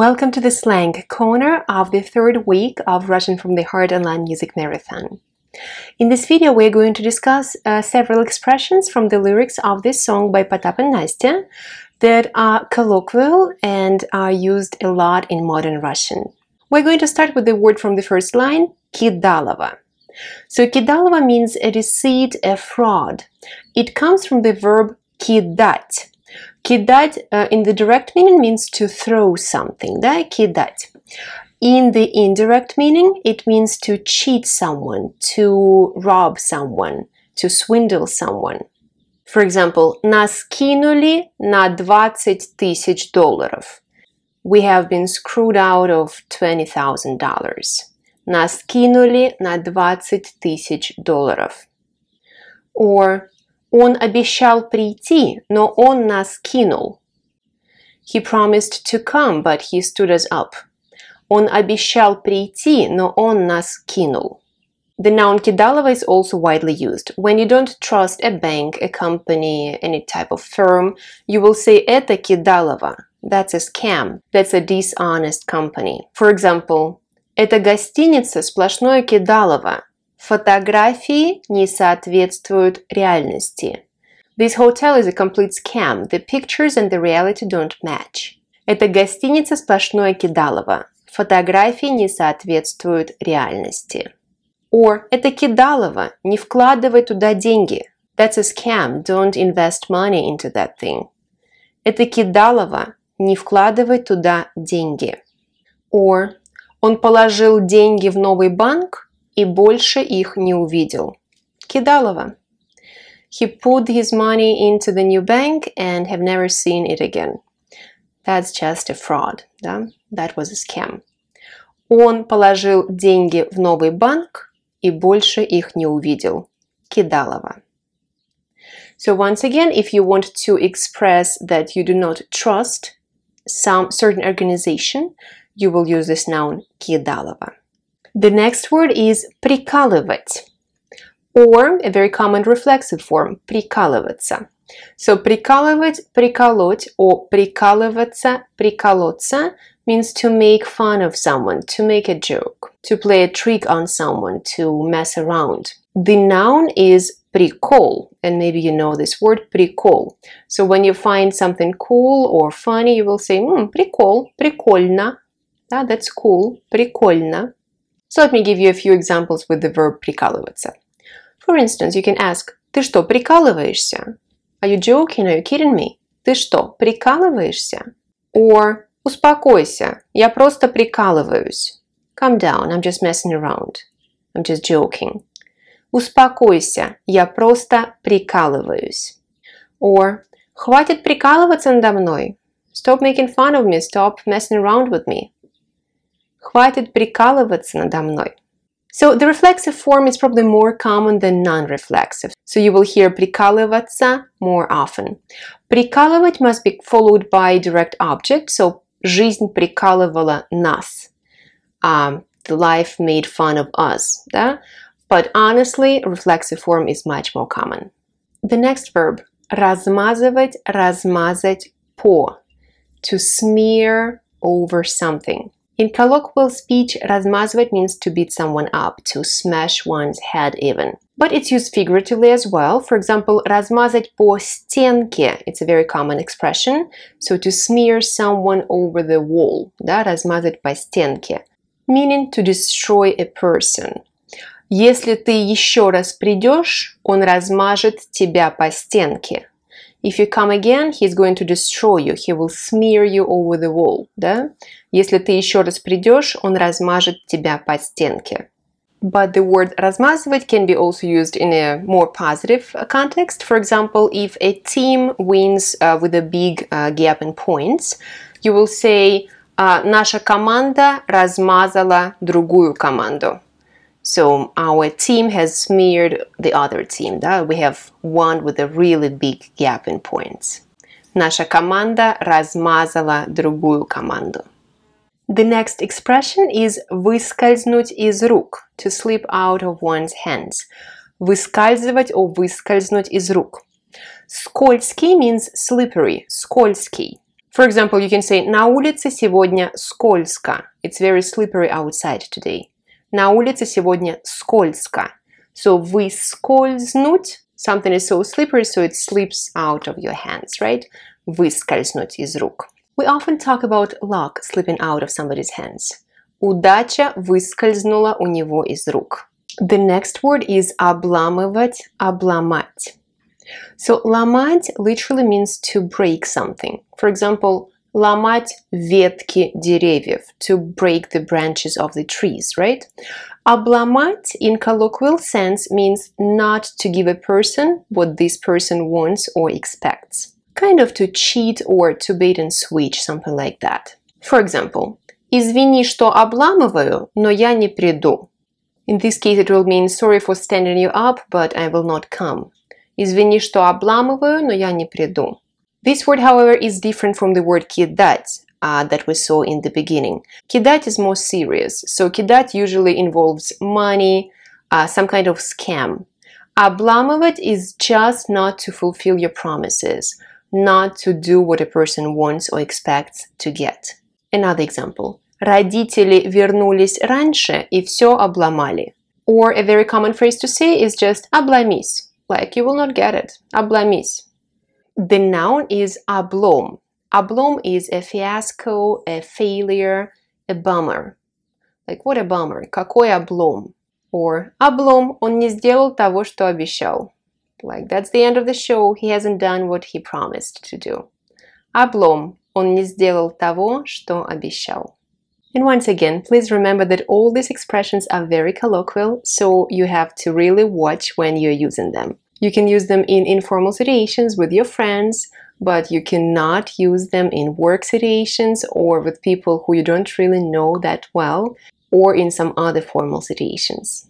Welcome to the Slang corner of the third week of Russian from the Heart online music marathon. In this video, we're going to discuss several expressions from the lyrics of this song by Potap and Nastya that are colloquial and are used a lot in modern Russian. We're going to start with the word from the first line, kidalova. So kidalova means a deceit, a fraud. It comes from the verb kidat. Kidat in the direct meaning means to throw something, да? Kidat. In the indirect meaning, it means to cheat someone, to rob someone, to swindle someone. For example, нас кинули на $20 000. We have been screwed out of $20,000. Нас кинули на $20 000. Or он обещал прийти, но он нас кинул. He promised to come, but he stood us up. Он обещал прийти, но он нас кинул. The noun kidalova is also widely used. When you don't trust a bank, a company, any type of firm, you will say это kidalova. That's a scam. That's a dishonest company. For example, эта гостиница сплошное кидалово. Фотографии не соответствуют реальности. This hotel is a complete scam. The pictures and the reality don't match. Эта гостиница сплошное кидалово. Фотографии не соответствуют реальности. Or это кидалово. Не вкладывай туда деньги. That's a scam. Don't invest money into that thing. Это кидалово. Не вкладывай туда деньги. Or он положил деньги в новый банк и больше их не увидел. Кидалова. He put his money into the new bank and have never seen it again. That's just a fraud. Да? That was a scam. Он положил деньги в новый банк и больше их не увидел. Кидалова. So once again, if you want to express that you do not trust some certain organization, you will use this noun кидалова. The next word is прикалывать, or a very common reflexive form, прикалываться. So прикалывать, приколоть, or прикалываться, приколоться means to make fun of someone, to make a joke, to play a trick on someone, to mess around. The noun is прикол, and maybe you know this word, прикол. So when you find something cool or funny, you will say, прикол, прикольно. That's cool, прикольно. So let me give you a few examples with the verb прикалываться. For instance, you can ask, ты что, прикалываешься? Are you joking? Are you kidding me? Ты что, прикалываешься? Or успокойся, я просто прикалываюсь. Calm down, I'm just messing around. I'm just joking. Успокойся, я просто прикалываюсь. Or хватит прикалываться надо мной. Stop making fun of me, stop messing around with me. Хватит прикалываться надо мной. So the reflexive form is probably more common than non-reflexive. So you will hear прикалываться more often. Прикалывать must be followed by direct object. So жизнь прикалывала нас. The life made fun of us. Да? But honestly, reflexive form is much more common. The next verb, размазывать, размазать по. To smear over something. In colloquial speech, размазывать means to beat someone up, to smash one's head even. But it's used figuratively as well. For example, размазать по стенке. It's a very common expression. So to smear someone over the wall. Да, размазать по стенке. Meaning to destroy a person. Если ты еще раз придешь, он размажет тебя по стенке. If you come again, he's going to destroy you. He will smear you over the wall. Да? Если ты еще раз придешь, он размажет тебя по стенке. But the word размазывать can be also used in a more positive context. For example, if a team wins with a big gap in points, you will say наша команда размазала другую команду. So our team has smeared the other team. Да? We have won with a really big gap in points. Наша команда размазала другую команду. The next expression is выскользнуть из рук, to slip out of one's hands. Выскальзывать or выскользнуть из рук. Скользкий means slippery, скользкий. For example, you can say «На улице сегодня скользко». It's very slippery outside today. «На улице сегодня скользко». So выскользнуть, something is so slippery, so it slips out of your hands, right? Выскользнуть из рук. We often talk about luck slipping out of somebody's hands. Удача выскользнула у него из рук. The next word is обламывать, обломать. So ломать literally means to break something. For example, ломать ветки деревьев, to break the branches of the trees, right? Обломать in colloquial sense means not to give a person what this person wants or expects. Kind of to cheat or to bait and switch, something like that. For example, извини, что обламываю, но я не приду. In this case, it will mean sorry for standing you up, but I will not come. Извини, что обламываю, но я не приду. This word, however, is different from the word кидать that we saw in the beginning. Кидать is more serious. So кидать usually involves money, some kind of scam. Обламывать is just not to fulfill your promises, not to do what a person wants or expects to get. Another example. Родители вернулись раньше и все обломали. Or a very common phrase to say is just обломись. Like you will not get it. Обломись. The noun is облом. Облом is a fiasco, a failure, a bummer. Like what a bummer. Какой облом. Or облом, он не сделал того, что обещал. Like that's the end of the show. He hasn't done what he promised to do. Облом, он не сделал того, что обещал. And once again, please remember that all these expressions are very colloquial, so you have to really watch when you're using them. You can use them in informal situations with your friends, but you cannot use them in work situations or with people who you don't really know that well, or in some other formal situations.